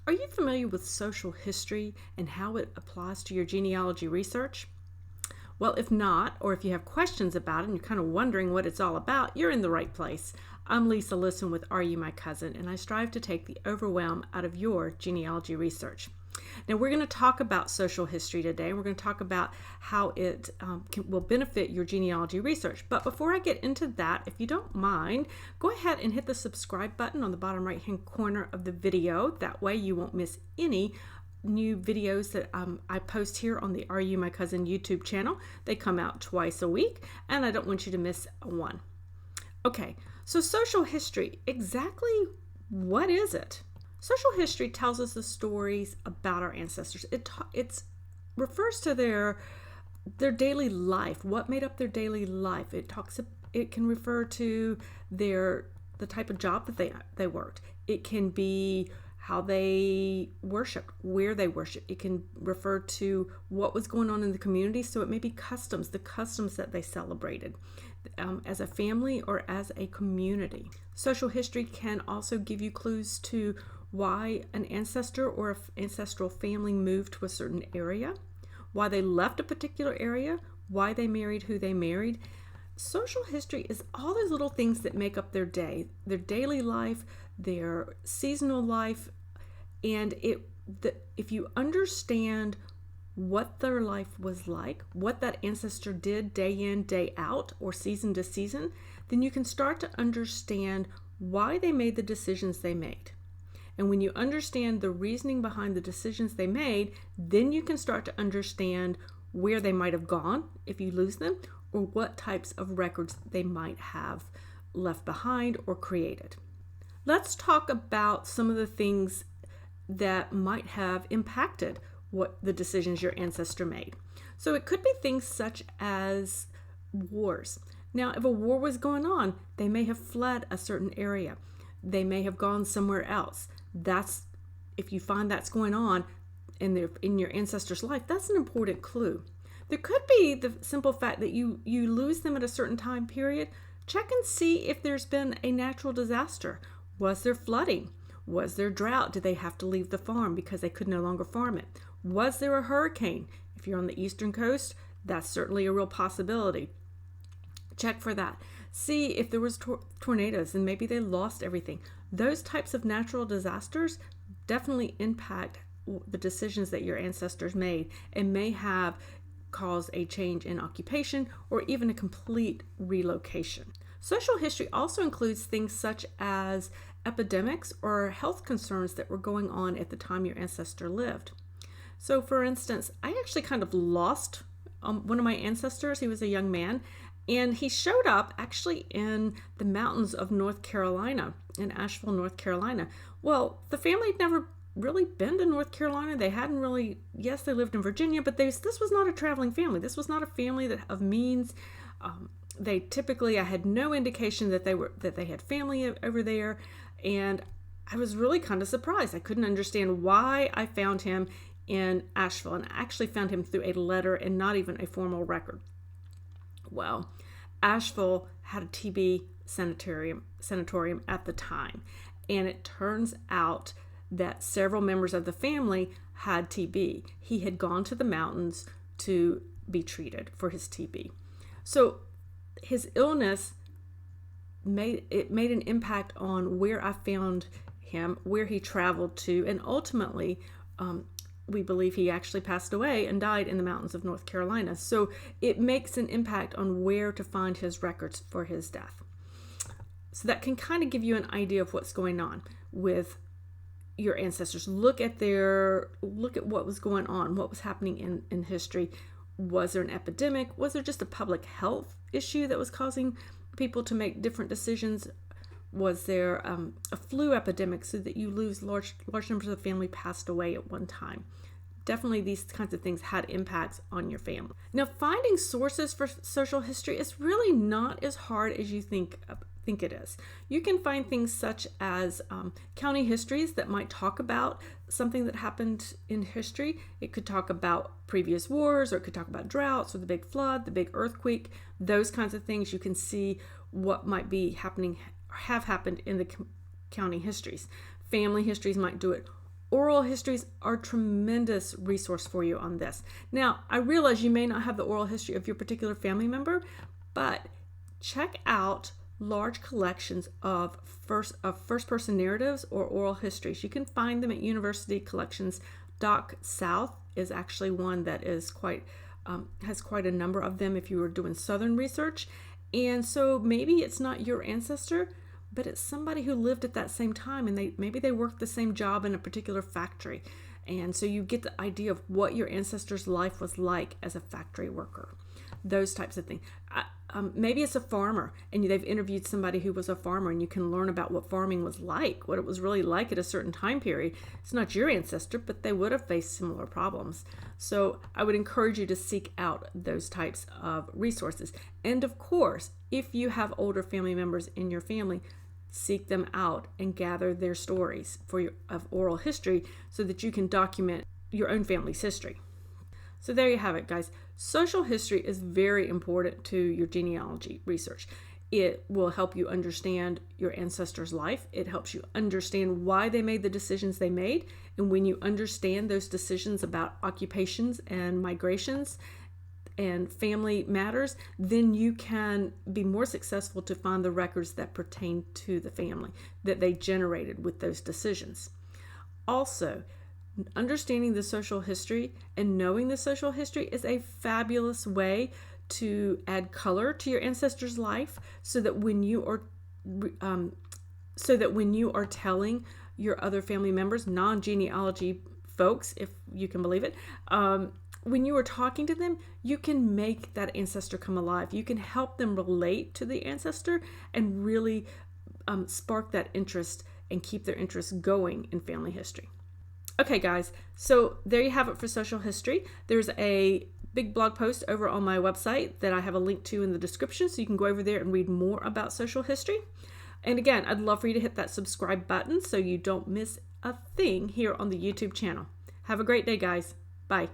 Are you familiar with social history and how it applies to your genealogy research? Well, if not, or if you have questions about it and you're kind of wondering what it's all about, you're in the right place. I'm LisaLisson with Are You My Cousin, and I strive to take the overwhelm out of your genealogy research. Now, we're going to talk about social history today, and we're going to talk about how it will benefit your genealogy research. But before I get into that, if you don't mind, go ahead and hit the subscribe button on the bottom right-hand corner of the video. That way you won't miss any new videos that I post here on the Are You My Cousin YouTube channel. They come out twice a week, and I don't want you to miss one. Okay, so social history, exactly what is it? Social history tells us the stories about our ancestors. It refers to their daily life, what made up their daily life. It can refer to the type of job that they worked. It can be how they worshiped, where they worshiped. It can refer to what was going on in the community. So it may be the customs that they celebrated as a family or as a community. Social history can also give you clues to why an ancestor or an ancestral family moved to a certain area, why they left a particular area, why they married who they married. Social history is all those little things that make up their day, their daily life, their seasonal life, and if you understand what their life was like, what that ancestor did day in, day out, or season to season, then you can start to understand why they made the decisions they made. And when you understand the reasoning behind the decisions they made, then you can start to understand where they might have gone if you lose them, or what types of records they might have left behind or created. Let's talk about some of the things that might have impacted what the decisions your ancestor made. So it could be things such as wars. Now, if a war was going on, they may have fled a certain area. They may have gone somewhere else. If you find that's going on in your ancestor's life, that's an important clue. There could be the simple fact that you lose them at a certain time period. Check and see if there's been a natural disaster. Was there flooding? Was there drought? Did they have to leave the farm because they could no longer farm it? Was there a hurricane? If you're on the eastern coast, that's certainly a real possibility. Check for that. See if there was tornadoes and maybe they lost everything. Those types of natural disasters definitely impact the decisions that your ancestors made and may have caused a change in occupation or even a complete relocation. Social history also includes things such as epidemics or health concerns that were going on at the time your ancestor lived. So for instance, I actually kind of lost one of my ancestors. He was a young man, and he showed up actually in the mountains of North Carolina, in Asheville, North Carolina. Well, the family had never really been to North Carolina. They hadn't really, yes, they lived in Virginia, but this was not a traveling family. This was not a family of means. I had no indication that they had family over there, and I was really kind of surprised. I couldn't understand why I found him in Asheville, and I actually found him through a letter and not even a formal record. Well, Asheville had a TB sanatorium at the time, and it turns out that several members of the family had TB. He had gone to the mountains to be treated for his TB. So his illness made an impact on where I found him, where he traveled to, and ultimately we believe he actually passed away and died in the mountains of North Carolina. So it makes an impact on where to find his records for his death. So that can kind of give you an idea of what's going on with your ancestors. Look at what was going on, what was happening in history. Was there an epidemic? Was there just a public health issue that was causing people to make different decisions? Was there a flu epidemic so that you lose large numbers of the family passed away at one time? Definitely these kinds of things had impacts on your family. Now, finding sources for social history is really not as hard as you think it is. You can find things such as county histories that might talk about something that happened in history. It could talk about previous wars, or it could talk about droughts, or the big flood, the big earthquake, those kinds of things. You can see what might be happening or have happened in the county histories. Family histories might do it, Oral histories are a tremendous resource for you on this. Now, I realize you may not have the oral history of your particular family member, but check out large collections of first-person narratives or oral histories. You can find them at university collections. Doc South is actually one that is has quite a number of them if you were doing Southern research. And so maybe it's not your ancestor, but it's somebody who lived at that same time, and maybe they worked the same job in a particular factory. And so you get the idea of what your ancestor's life was like as a factory worker. Those types of things. Maybe it's a farmer, and they've interviewed somebody who was a farmer, and you can learn about what farming was like, what it was really like at a certain time period. It's not your ancestor, but they would have faced similar problems. So I would encourage you to seek out those types of resources. And of course, if you have older family members in your family, seek them out and gather their stories of oral history so that you can document your own family's history. So there you have it, guys. Social history is very important to your genealogy research. It will help you understand your ancestors' life. It helps you understand why they made the decisions they made. And when you understand those decisions about occupations and migrations and family matters, then you can be more successful to find the records that pertain to the family that they generated with those decisions. Also, understanding the social history and knowing the social history is a fabulous way to add color to your ancestor's life, so that when you are telling your other family members, non-genealogy folks, if you can believe it, when you are talking to them, you can make that ancestor come alive. You can help them relate to the ancestor and really spark that interest and keep their interest going in family history. Okay, guys, so there you have it for social history. There's a big blog post over on my website that I have a link to in the description, so you can go over there and read more about social history. And again, I'd love for you to hit that subscribe button so you don't miss a thing here on the YouTube channel. Have a great day, guys. Bye.